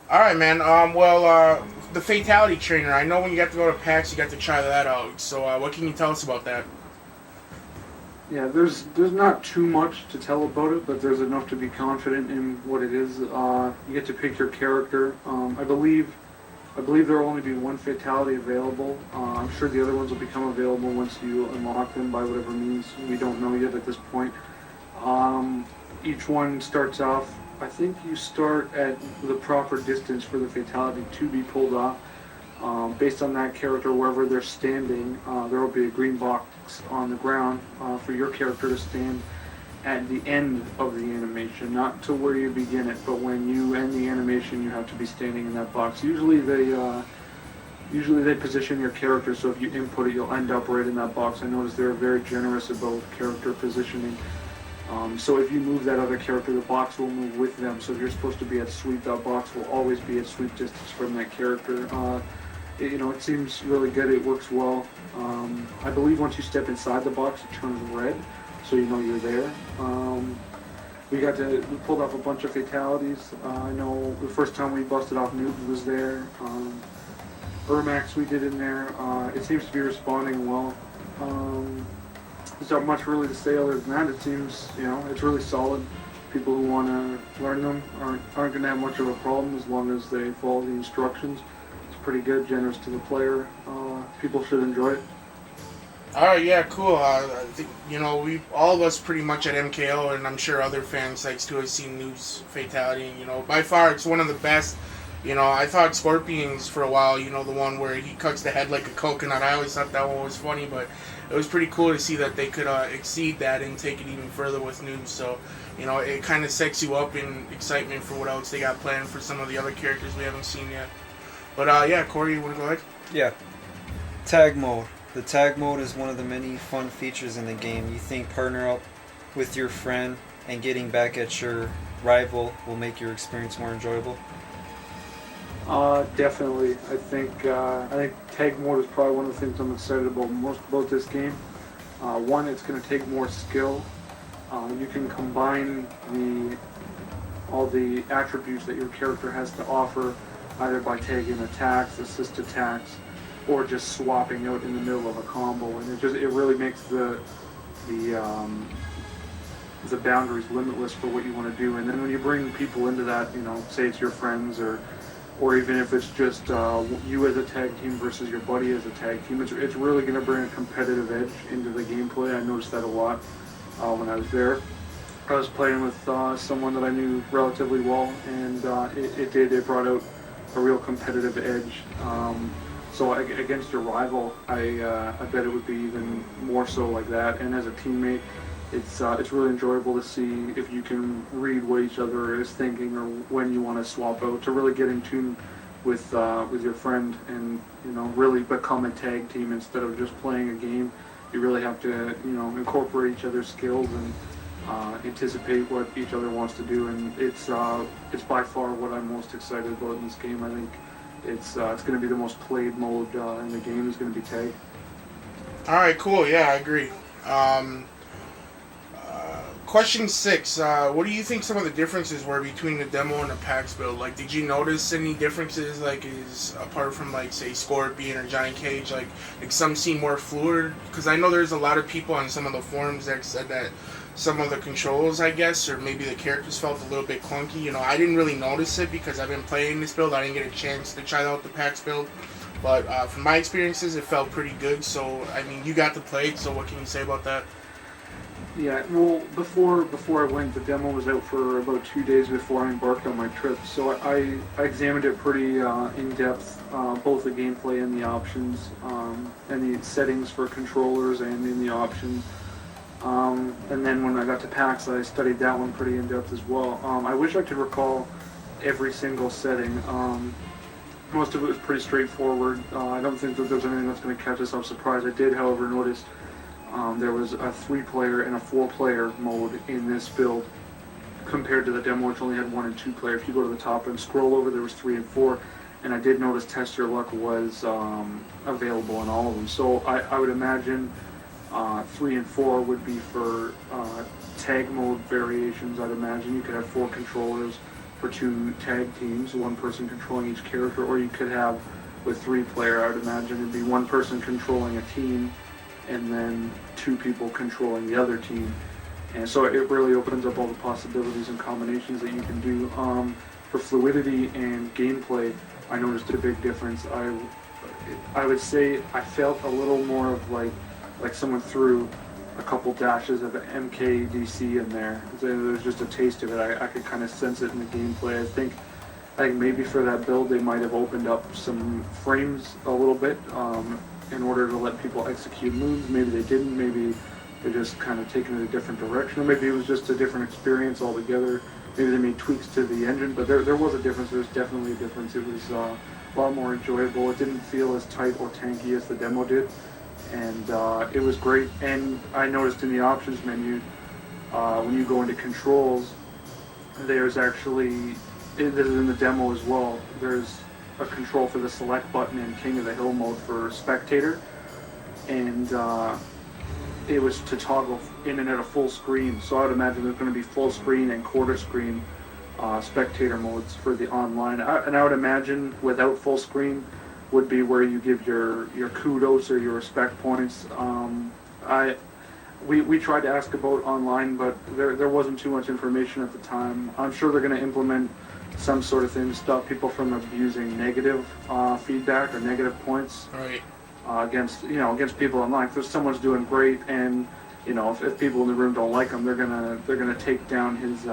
All right, man. The Fatality Trainer. I know when you got to go to PAX, you got to try that out. So, what can you tell us about that? Yeah, there's not too much to tell about it, but there's enough to be confident in what it is. You get to pick your character. I believe there will only be one fatality available. I'm sure the other ones will become available once you unlock them by whatever means. We don't know yet at this point. Um, each one starts off. I think you start at the proper distance for the fatality to be pulled off. Based on that character, wherever they're standing, there will be a green box on the ground for your character to stand at the end of the animation, not to where you begin it, but when you end the animation, you have to be standing in that box. Usually they position your character so if you input it, you'll end up right in that box. I noticed they're very generous about character positioning. So if you move that other character, the box will move with them. So if you're supposed to be at sweep, that box will always be at sweep distance from that character. It seems really good. It works well. I believe once you step inside the box, it turns red, so you know you're there. We pulled off a bunch of fatalities. I know the first time we busted off Newton was there. Ermax we did in there. It seems to be responding well. There's not much really to say other than that. It seems, it's really solid. People who want to learn them aren't going to have much of a problem as long as they follow the instructions. It's pretty good, generous to the player. People should enjoy it. All right, yeah, cool. I think we all of us pretty much at MKO, and I'm sure other fan sites too have seen Noob's Fatality. By far it's one of the best. I thought Scorpions for a while. The one where he cuts the head like a coconut. I always thought that one was funny, but it was pretty cool to see that they could exceed that and take it even further with Noobs. So, it kind of sets you up in excitement for what else they got planned for some of the other characters we haven't seen yet. But yeah, Corey, you want to go ahead? Yeah. Tag mode. The tag mode is one of the many fun features in the game. You think partner up with your friend and getting back at your rival will make your experience more enjoyable? Definitely. I think tag mode is probably one of the things I'm excited about most about this game. One, it's going to take more skill. You can combine all the attributes that your character has to offer, either by tagging attacks, assist attacks, or just swapping out in the middle of a combo, and it really makes the boundaries limitless for what you want to do. And then when you bring people into that, say it's your friends or even if it's just you as a tag team versus your buddy as a tag team, it's really going to bring a competitive edge into the gameplay. I noticed that a lot when I was there. I was playing with someone that I knew relatively well, and it brought out a real competitive edge. So against your rival, I bet it would be even more so like that. And as a teammate, it's really enjoyable to see if you can read what each other is thinking or when you want to swap out, to really get in tune with your friend and really become a tag team instead of just playing a game. You really have to incorporate each other's skills and anticipate what each other wants to do. And it's by far what I'm most excited about in this game. I think it's going to be the most played mode in the game is going to be tag. All right, cool. Yeah, I agree. Question 6. What do you think some of the differences were between the demo and the PAX build? Like, did you notice any differences, apart from, say, Scorpion or Johnny Cage? Like some seem more fluid? Because I know there's a lot of people on some of the forums that said that some of the controls, I guess, or maybe the characters felt a little bit clunky. I didn't really notice it because I've been playing this build. I didn't get a chance to try out the PAX build. But from my experiences, it felt pretty good. So, I mean, you got to play it, so what can you say about that? Yeah, well, before I went, the demo was out for about 2 days before I embarked on my trip. So I examined it pretty in depth, both the gameplay and the options, and the settings for controllers and in the options. And then when I got to PAX, I studied that one pretty in depth as well. I wish I could recall every single setting. Most of it was pretty straightforward. I don't think that there's anything that's going to catch us off surprise. I did, however, notice there was a 3-player and a 4-player mode in this build compared to the demo, which only had 1 and 2 player. If you go to the top and scroll over, there was 3 and 4, and I did notice Test Your Luck was available in all of them. So I would imagine 3 and 4 would be for tag mode variations. I'd imagine you could have 4 controllers for 2 tag teams, one person controlling each character, or you could have with 3-player. I would imagine it'd be one person controlling a team, and then 2 people controlling the other team. And so it really opens up all the possibilities and combinations that you can do. For fluidity and gameplay, I noticed a big difference. I would say I felt a little more of like someone threw a couple dashes of MKDC in there. There was just a taste of it. I could kind of sense it in the gameplay. I think maybe for that build they might have opened up some frames a little bit in order to let people execute moves. Maybe they didn't. Maybe they just kind of taken it a different direction. Or maybe it was just a different experience altogether. Maybe they made tweaks to the engine, but there was a difference. There was definitely a difference. It was a lot more enjoyable. It didn't feel as tight or tanky as the demo did. And it was great. And I noticed in the options menu, when you go into controls, there's actually, this is in the demo as well, there's a control for the select button in King of the Hill mode for spectator. And it was to toggle in and out of full screen. So I would imagine there's going to be full screen and quarter screen spectator modes for the online. And I would imagine without full screen would be where you give your kudos or your respect points. We tried to ask about online, but there wasn't too much information at the time. I'm sure they're going to implement some sort of thing to stop people from abusing negative feedback or negative points. Right. Against people online. If someone's doing great, and if people in the room don't like him, they're gonna take down his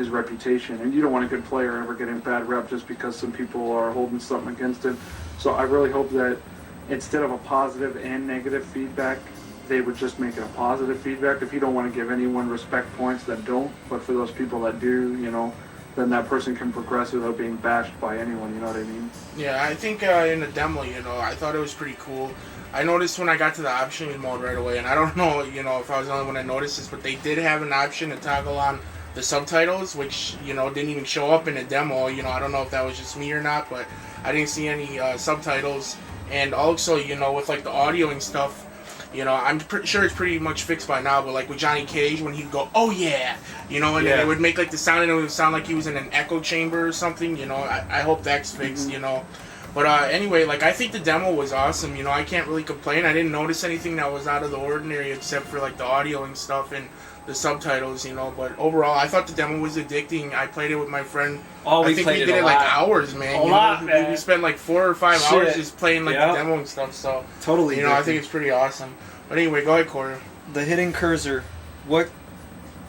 reputation. And you don't want a good player ever getting bad rep just because some people are holding something against him. So I really hope that instead of a positive and negative feedback, they would just make it a positive feedback. If you don't want to give anyone respect points, then don't. But for those people that do, then that person can progress without being bashed by anyone, you know what I mean? Yeah, I think in the demo, I thought it was pretty cool. I noticed when I got to the options mode right away, and I don't know, if I was the only one that noticed this, but they did have an option to toggle on the subtitles, which, didn't even show up in the demo. I don't know if that was just me or not, but I didn't see any subtitles. And also, with like the audio and stuff, I'm sure it's pretty much fixed by now, but like with Johnny Cage, when he'd go, "Oh yeah," then it would make like the sound, and it would sound like he was in an echo chamber or something. I hope that's fixed. But anyway, like I think the demo was awesome. I can't really complain. I didn't notice anything that was out of the ordinary except for like the audio and stuff and the subtitles. But overall, I thought the demo was addicting. I played it with my friend. Oh, I think we did it like hours, man. We spent like 4 or 5 hours just playing like the demo and stuff. So totally, I think it's pretty awesome. But anyway, go ahead, Corey. The hidden cursor. What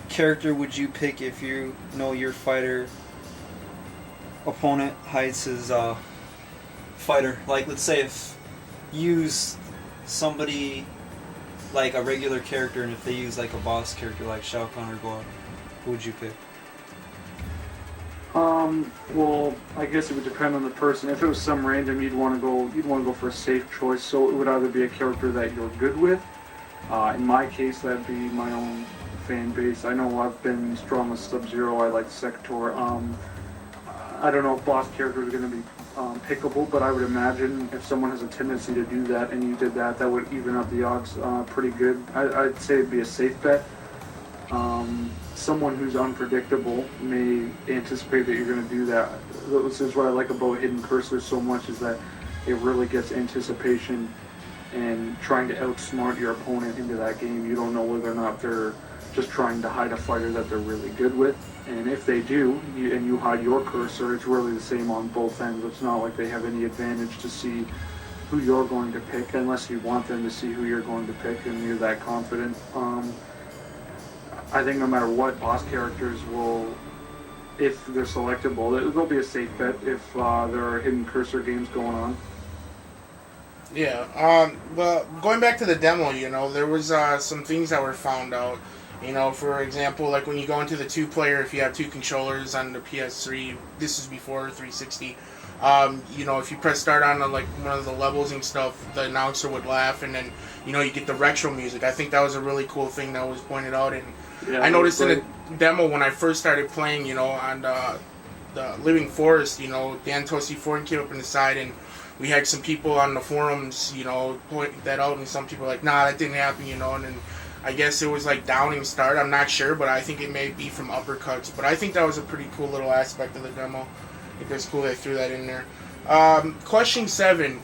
character would you pick if you know your fighter opponent hides his fighter? Like, let's say if you use somebody like a regular character, and if they use like a boss character like Shao Kahn or God, who would you pick? Well, I guess it would depend on the person. If it was some random, you'd want to go for a safe choice. So it would either be a character that you're good with. In my case, that'd be my own fan base. I know I've been strong with Sub-Zero. I like Sector. I don't know if boss characters are going to be pickable, but I would imagine if someone has a tendency to do that and you did that, that would even up the odds pretty good. I'd say it'd be a safe bet. Someone who's unpredictable may anticipate that you're going to do that. This is what I like about Hidden Cursor so much, is that it really gets anticipation and trying to outsmart your opponent into that game. You don't know whether or not they're just trying to hide a fighter that they're really good with. And if they do, and you hide your cursor, it's really the same on both ends. It's not like they have any advantage to see who you're going to pick, unless you want them to see who you're going to pick and you're that confident. I think no matter what, boss characters will, if they're selectable, they'll be a safe bet if there are hidden cursor games going on. Yeah, well, going back to the demo, there was some things that were found out. For example, like when you go into the 2-player, if you have 2 controllers on the PS3, this is before 360, if you press start on like one of the levels and stuff, the announcer would laugh, and then, you get the retro music. I think that was a really cool thing that was pointed out, and yeah, I noticed in the demo when I first started playing, on the Living Forest, Dan Tosi Foreign came up on the side, and we had some people on the forums, point that out, and some people were like, nah, that didn't happen, and then I guess it was like downing start. I'm not sure, but I think it may be from uppercuts. But I think that was a pretty cool little aspect of the demo. I think it's cool they threw that in there. Question 7.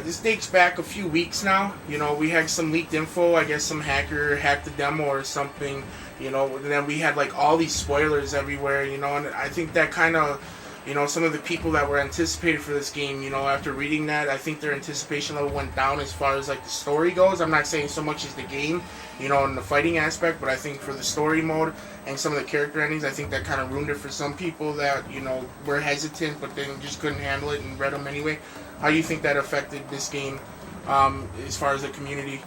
This dates back a few weeks now. You know, we had some leaked info. I guess some hacker hacked the demo or something. You know, and then we had like all these spoilers everywhere. You know, and I think that kind of, you know, some of the people that were anticipated for this game, you know, after reading that, I think their anticipation level went down as far as like the story goes. I'm not saying so much as the game, you know, in the fighting aspect, but I think for the story mode and some of the character endings, I think that kind of ruined it for some people that, you know, were hesitant but then just couldn't handle it and read them anyway. How do you think that affected this game as far as the community?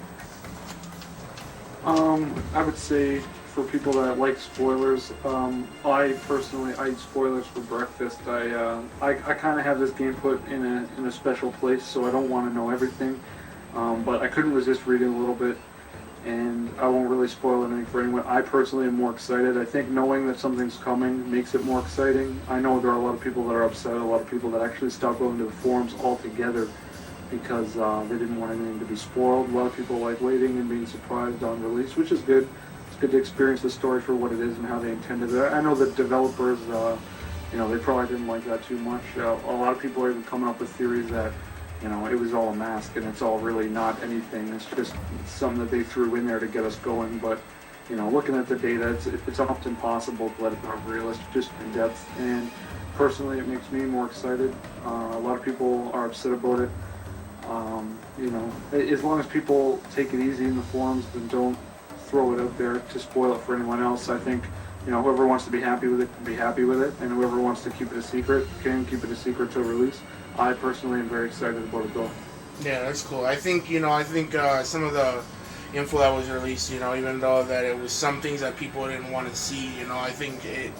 I would say for people that like spoilers, I personally eat spoilers for breakfast. I kind of have this game put in a special place, so I don't want to know everything. But I couldn't resist reading a little bit, and I won't really spoil anything for anyone. I personally am more excited. I think knowing that something's coming makes it more exciting. I know there are a lot of people that are upset, a lot of people that actually stopped going to the forums altogether because they didn't want anything to be spoiled. A lot of people like waiting and being surprised on release, which is good. It's good to experience the story for what it is and how they intended it. I know the developers, you know, they probably didn't like that too much. A lot of people are even coming up with theories that, you know, it was all a mask and it's all really not anything. It's just something that they threw in there to get us going. But, you know, looking at the data, it's almost impossible to let it be realistic, just in depth. And personally, it makes me more excited. A lot of people are upset about it. You know, as long as people take it easy in the forums and don't throw it out there to spoil it for anyone else, I think, you know, whoever wants to be happy with it can be happy with it, and whoever wants to keep it a secret can keep it a secret till release. I personally am very excited about it though. Yeah, that's cool. I think, you know, some of the info that was released, you know, even though that it was some things that people didn't want to see, you know, I think it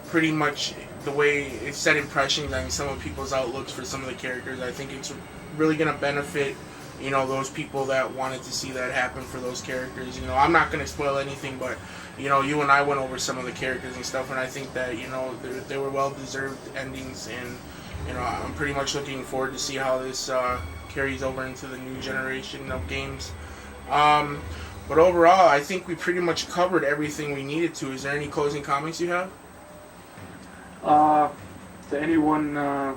pretty much, the way it set impressions on some of people's outlooks for some of the characters, I think it's really going to benefit, you know, those people that wanted to see that happen for those characters. You know, I'm not going to spoil anything, but, you know, you and I went over some of the characters and stuff, and I think that, you know, they were well-deserved endings, and, you know, I'm pretty much looking forward to see how this carries over into the new generation of games. But overall, I think we pretty much covered everything we needed to. Is there any closing comments you have? To anyone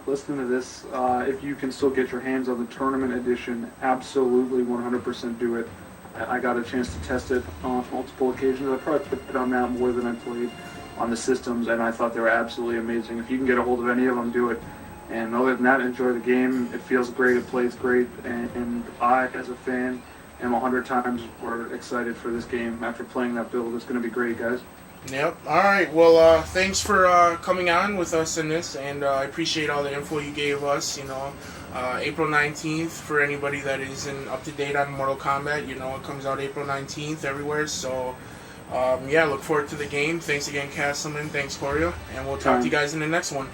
listening to this, if you can still get your hands on the tournament edition, absolutely 100% do it. I got a chance to test it on multiple occasions. I probably put it on that more than I played on the systems, and I thought they were absolutely amazing. If you can get a hold of any of them, do it. And other than that, enjoy the game. It feels great, it plays great, and I, as a fan, am 100 times more excited for this game after playing that build. It's going to be great, guys. Yep. All right. Well, thanks for coming on with us in this, and I appreciate all the info you gave us. You know, April 19th, for anybody that isn't up to date on Mortal Kombat, you know, it comes out April 19th everywhere. So, yeah, look forward to the game. Thanks again, Casselman. Thanks, Quario, and we'll talk to you guys in the next one.